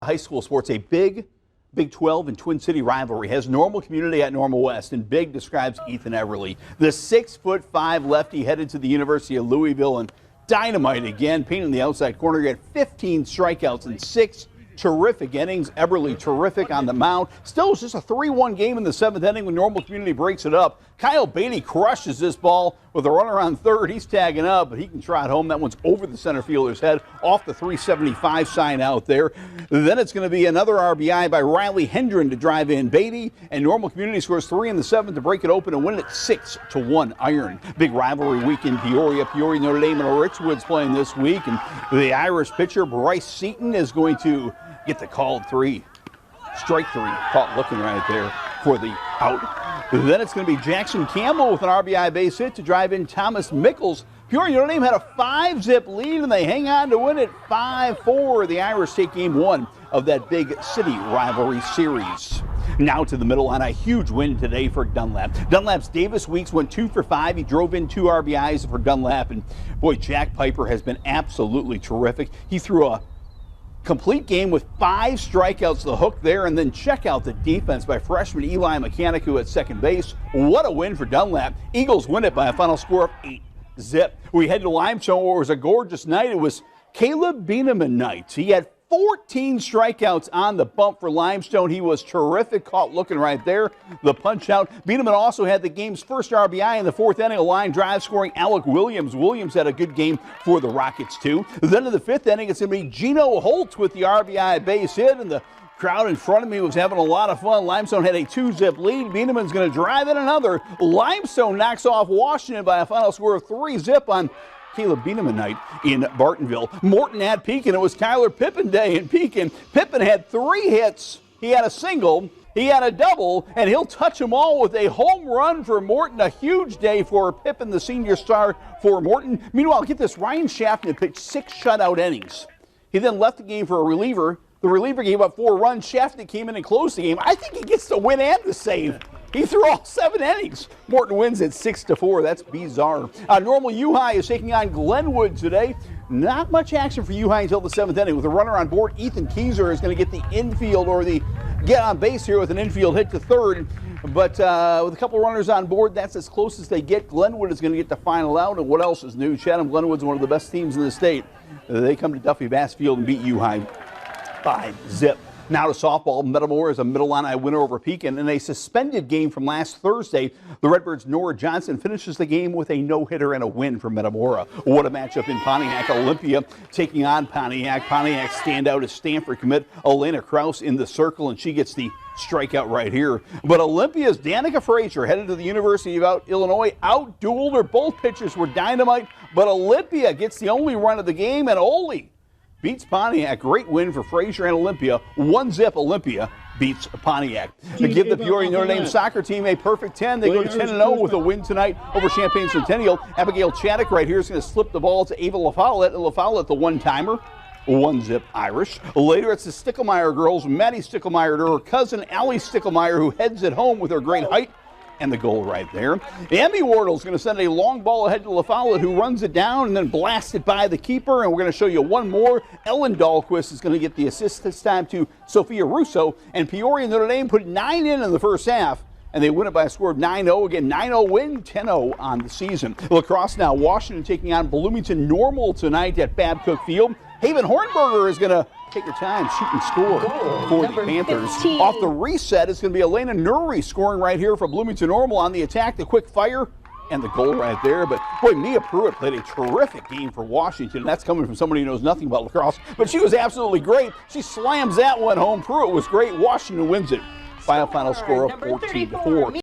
high school sports. A big Big 12 and Twin City rivalry has Normal Community at Normal West, and big describes Ethan Everly. The 6'5" lefty headed to the University of Louisville, and dynamite again, painting the outside corner. He had 15 strikeouts in 6 terrific innings. Everly terrific on the mound. Still, it's just a 3-1 game in the 7th inning when Normal Community breaks it up. Kyle Beatty crushes this ball with a runner on third. He's tagging up, but he can trot home. That one's over the center fielder's head off the 375 sign out there. Then it's going to be another RBI by Riley Hendren to drive in Beatty, and Normal Community scores 3 in the 7th to break it open and win it 6-1 iron. Big rivalry week in Peoria. Peoria, Notre Dame, and Richwood's playing this week, and the Irish pitcher Bryce Seaton is going to get the called 3. Strike 3, caught looking right there for the out. Then it's going to be Jackson Campbell with an RBI base hit to drive in Thomas Mickles. Peoria Notre Dame had a 5-zip lead, and they hang on to win it 5-4. The Irish take game 1 of that big city rivalry series. Now to the middle on a huge win today for Dunlap. Dunlap's Davis Weeks went 2 for 5. He drove in 2 RBIs for Dunlap, and boy, Jack Piper has been absolutely terrific. He threw a complete game with 5 strikeouts to the hook there, and then check out the defense by freshman Eli Mechanicu at second base. What a win for Dunlap. Eagles win it by a final score of 8-zip. We head to Limestone, where it was a gorgeous night. It was Caleb Bieneman night. He had 14 strikeouts on the bump for Limestone. He was terrific, caught looking right there, the punch out. Bieneman also had the game's first RBI in the 4th inning, a line drive scoring Alec Williams. Williams had a good game for the Rockets too. Then in the 5th inning, it's going to be Gino Holtz with the RBI base hit, and the crowd in front of me was having a lot of fun. Limestone had a 2-zip lead. Bieneman's going to drive in another. Limestone knocks off Washington by a final score of 3-zip on Caleb Bieneman night in Bartonville. Morton at Pekin. It was Kyler Pippin day in Pekin. Pippin had 3 hits. He had a single. He had a double, and he'll touch them all with a home run for Morton. A huge day for Pippin, the senior star for Morton. Meanwhile, get this, Ryan Shafton pitched 6 shutout innings. He then left the game for a reliever. The reliever gave up 4 runs. Shafton came in and closed the game. I think he gets the win and the save. He threw all 7 innings. Morton wins at 6-4. That's bizarre. Normal U-High is taking on Glenwood today. Not much action for U-High until the 7th inning. With a runner on board, Ethan Keyser is going to get the infield or the get on base here with an infield hit to third. But with a couple runners on board, that's as close as they get. Glenwood is going to get the final out. And what else is new? Chatham Glenwood's one of the best teams in the state. They come to Duffy Bass Field and beat U-High 5-zip. Now to softball. Metamora is a Middle Illini winner over Pekin. In a suspended game from last Thursday, the Redbirds' Nora Johnson finishes the game with a no-hitter and a win for Metamora. What a matchup in Pontiac. Olympia taking on Pontiac. Pontiac standout is Stanford commit Elena Kraus in the circle, and she gets the strikeout right here. But Olympia's Danica Frazier, headed to the University of Illinois, out-dueled her. Both pitchers were dynamite, but Olympia gets the only run of the game, and Oli beats Pontiac. Great win for Frazier and Olympia. 1-zip. Olympia beats Pontiac. To give the Peoria Notre Dame soccer team a perfect 10. They go to 10-0 with a win tonight over Champaign Centennial. Abigail Chaddock right here is going to slip the ball to Ava LaFollette. LaFollette, the one-timer. 1-zip Irish. Later, it's the Sticklemeyer girls. Maddie Sticklemeyer to her cousin Allie Sticklemeyer, who heads it home with her great height and the goal right there. Emmy Wardle's going to send a long ball ahead to LaFollette, who runs it down and then blasts it by the keeper. And we're going to show you one more. Ellen Dahlquist is going to get the assist this time to Sophia Russo. And Peoria Notre Dame put 9 in the first half, and they win it by a score of 9-0. Again, 9-0 win, 10-0 on the season. Lacrosse now. Washington taking on Bloomington Normal tonight at Babcock Field. Haven Hornberger is going to take her time, shoot and score for the Panthers. 15. Off the reset, it's going to be Elena Nuri scoring right here for Bloomington Normal on the attack. The quick fire and the goal right there. But boy, Mia Pruitt played a terrific game for Washington. That's coming from somebody who knows nothing about lacrosse. But she was absolutely great. She slams that one home. Pruitt was great. Washington wins it by a final score of 14-4.